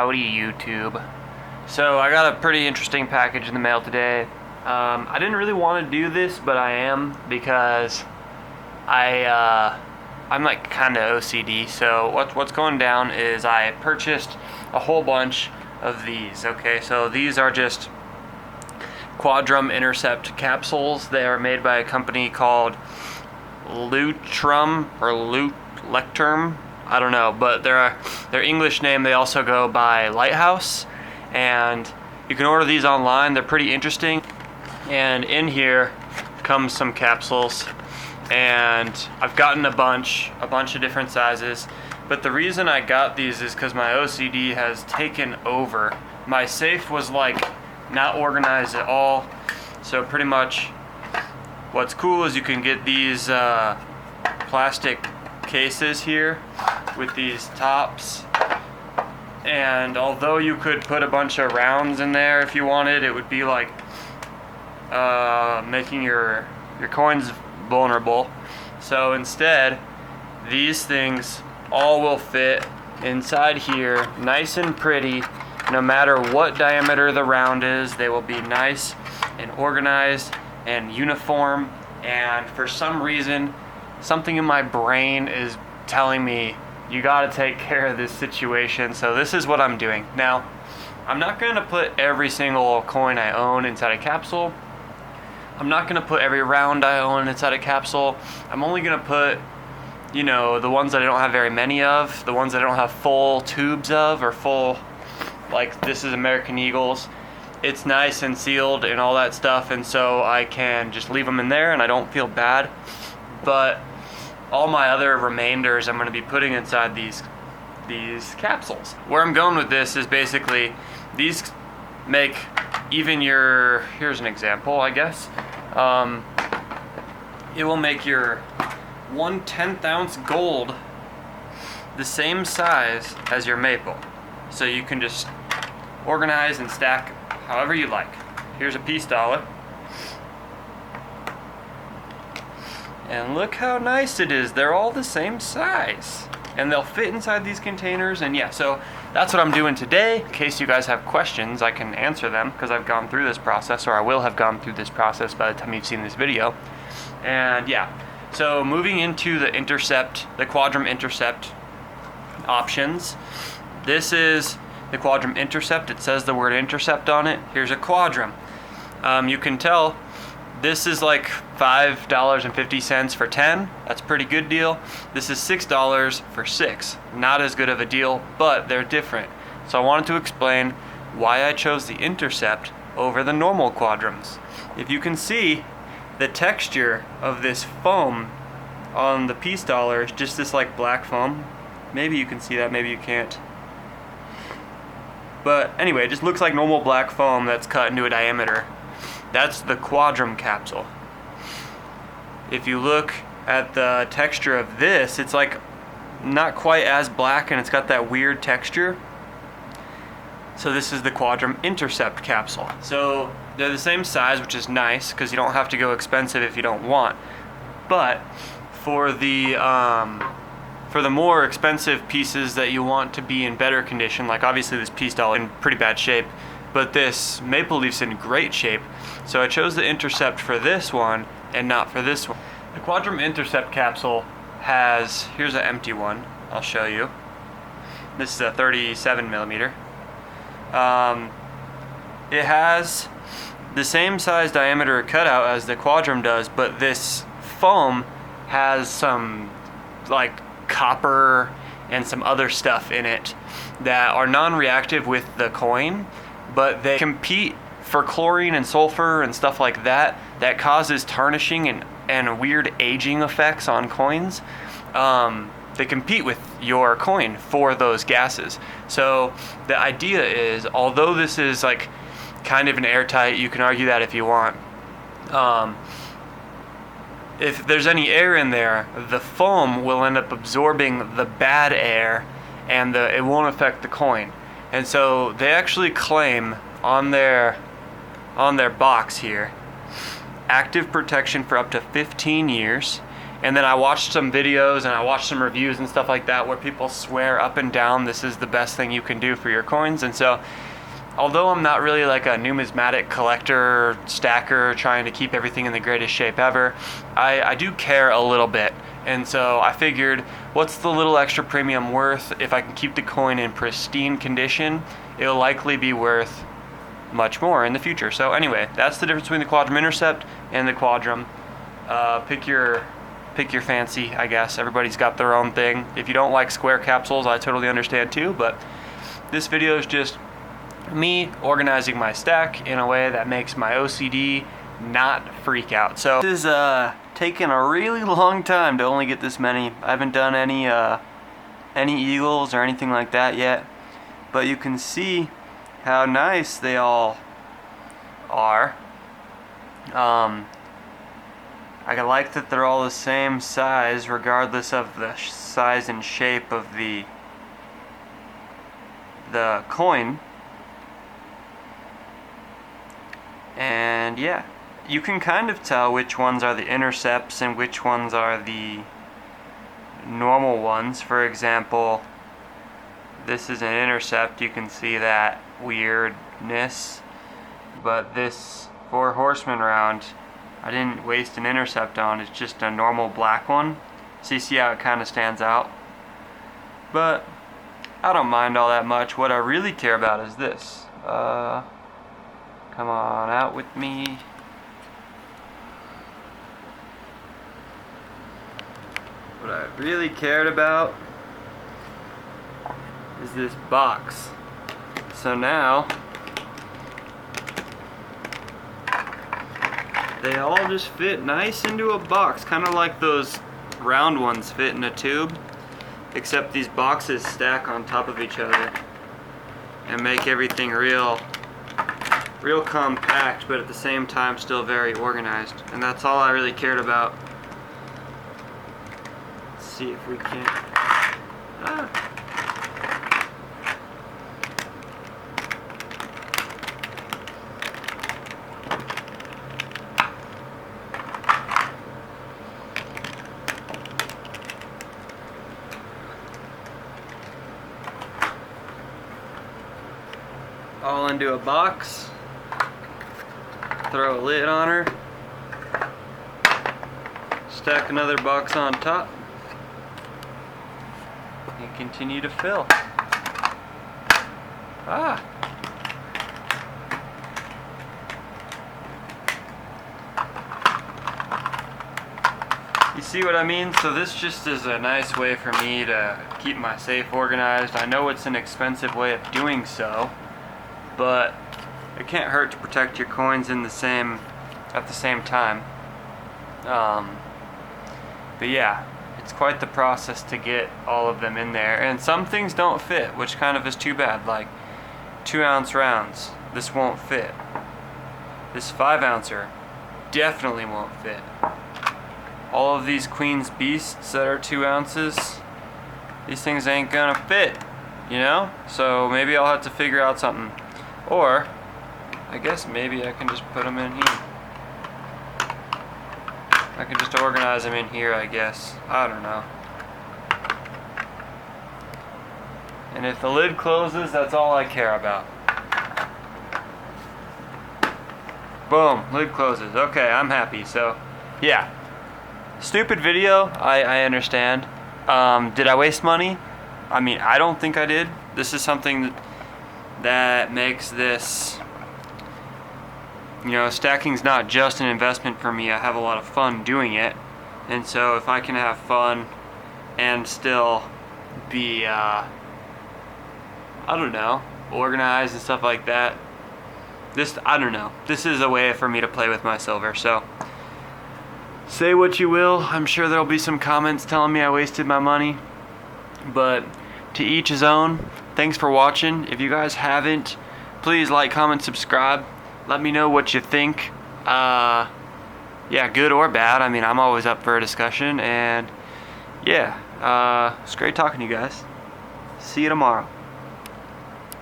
Howdy YouTube. So I got a pretty interesting package in the mail today. I didn't really want to do this, but I am because I'm like kind of OCD. So what's going down is I purchased a whole bunch of these. Okay, so these are just Quadrum Intercept capsules. They are made by a company called Lutrum or Lecterm. I don't know, but their English name, they also go by Lighthouse, and you can order these online. They're pretty interesting. And in here comes some capsules, and I've gotten a bunch of different sizes. But the reason I got these is because my OCD has taken over. My safe was like not organized at all. So pretty much what's cool is you can get these plastic cases here with these tops, and although you could put a bunch of rounds in there if you wanted, it would be like making your coins vulnerable. So instead, these things all will fit inside here nice and pretty. No matter what diameter the round is, they will be nice and organized and uniform. And for some reason, something in my brain is telling me you gotta take care of this situation. So this is what I'm doing. Now, I'm not gonna put every single coin I own inside a capsule. I'm not gonna put every round I own inside a capsule. I'm only gonna put, you know, the ones that I don't have very many of, the ones that I don't have full tubes of, or full, like this is American Eagles. It's nice and sealed and all that stuff, and so I can just leave them in there and I don't feel bad. But all my other remainders I'm going to be putting inside these capsules. Where I'm going with this is basically these make even your, here's an example, I guess. It will make your 1/10 ounce gold the same size as your maple. So you can just organize and stack however you like. Here's a piece dollar. And look how nice it is. They're all the same size. And they'll fit inside these containers. And yeah, so that's what I'm doing today. In case you guys have questions, I can answer them because I've gone through this process, or I will have gone through this process by the time you've seen this video. And yeah, so moving into the Intercept, the Quadrum Intercept options. This is the Quadrum Intercept. It says the word Intercept on it. Here's a Quadrum. You can tell this is like $5.50 for 10. That's a pretty good deal. This is $6 for 6. Not as good of a deal, but they're different. So I wanted to explain why I chose the Intercept over the normal Quadrums. If you can see, the texture of this foam on the piece dollar is just this like black foam. Maybe you can see that, maybe you can't. But anyway, it just looks like normal black foam that's cut into a diameter. That's the Quadrum capsule. If you look at the texture of this, it's like not quite as black and it's got that weird texture. So this is the Quadrum Intercept capsule. So they're the same size, which is nice because you don't have to go expensive if you don't want. But for the more expensive pieces that you want to be in better condition, like obviously this piece dollar in pretty bad shape, but this maple leaf's in great shape. So I chose the Intercept for this one and not for this one. The Quadrum Intercept capsule has, here's an empty one, I'll show you. This is a 37 millimeter. It has the same size diameter cutout as the Quadrum does, but this foam has some like copper and some other stuff in it that are non-reactive with the coin, but they compete for chlorine and sulfur and stuff like that causes tarnishing and weird aging effects on coins. They compete with your coin for those gases. So the idea is, although this is like kind of an airtight, you can argue that if you want, if there's any air in there, the foam will end up absorbing the bad air and it won't affect the coin. And so they actually claim on their box here, active protection for up to 15 years And then I watched some videos and I watched some reviews and stuff like that where people swear up and down this is the best thing you can do for your coins. And so although I'm not really like a numismatic collector, stacker, trying to keep everything in the greatest shape ever, I do care a little bit. And so I figured, what's the little extra premium worth? If I can keep the coin in pristine condition, it'll likely be worth much more in the future. So anyway, that's the difference between the Quadrum Intercept and the Quadrum. Pick your fancy, I guess. Everybody's got their own thing. If you don't like square capsules, I totally understand too, but this video is just me organizing my stack in a way that makes my OCD not freak out. So this is taken a really long time to only get this many. I haven't done any eagles or anything like that yet, but you can see how nice they all are. I like that they're all the same size regardless of the size and shape of the coin. And yeah, you can kind of tell which ones are the intercepts and which ones are the normal ones. For example, this is an intercept. You can see that weirdness. But this 4 horsemen round, I didn't waste an intercept on. It's just a normal black one. So you see how it kind of stands out. But I don't mind all that much. What I really care about is this. Come on out with me. What I really cared about is this box. So now they all just fit nice into a box, kind of like those round ones fit in a tube, except these boxes stack on top of each other and make everything real compact, but at the same time still very organized. And that's all I really cared about. Let's see if we can. All into a box. Throw a lid on her, stack another box on top, and continue to fill. You see what I mean? So this just is a nice way for me to keep my safe organized. I know it's an expensive way of doing so, but it can't hurt to protect your coins at the same time. But yeah, it's quite the process to get all of them in there. And some things don't fit, which kind of is too bad. Like 2-ounce rounds, this won't fit. This 5-ouncer definitely won't fit. All of these Queen's Beasts that are 2 ounces, these things ain't gonna fit, you know? So maybe I'll have to figure out something. Or I guess maybe I can just put them in here. I can just organize them in here, I guess. I don't know. And if the lid closes, that's all I care about. Boom, lid closes. Okay, I'm happy. So, yeah. Stupid video, I understand. Did I waste money? I mean, I don't think I did. This is something that makes this, you know, stacking's not just an investment for me. I have a lot of fun doing it. And so if I can have fun and still be, I don't know, organized and stuff like that, I don't know. This is a way for me to play with my silver. So say what you will. I'm sure there'll be some comments telling me I wasted my money. But to each his own. Thanks for watching. If you guys haven't, please like, comment, subscribe. Let me know what you think. Yeah, good or bad. I mean, I'm always up for a discussion. And yeah, it's great talking to you guys. See you tomorrow.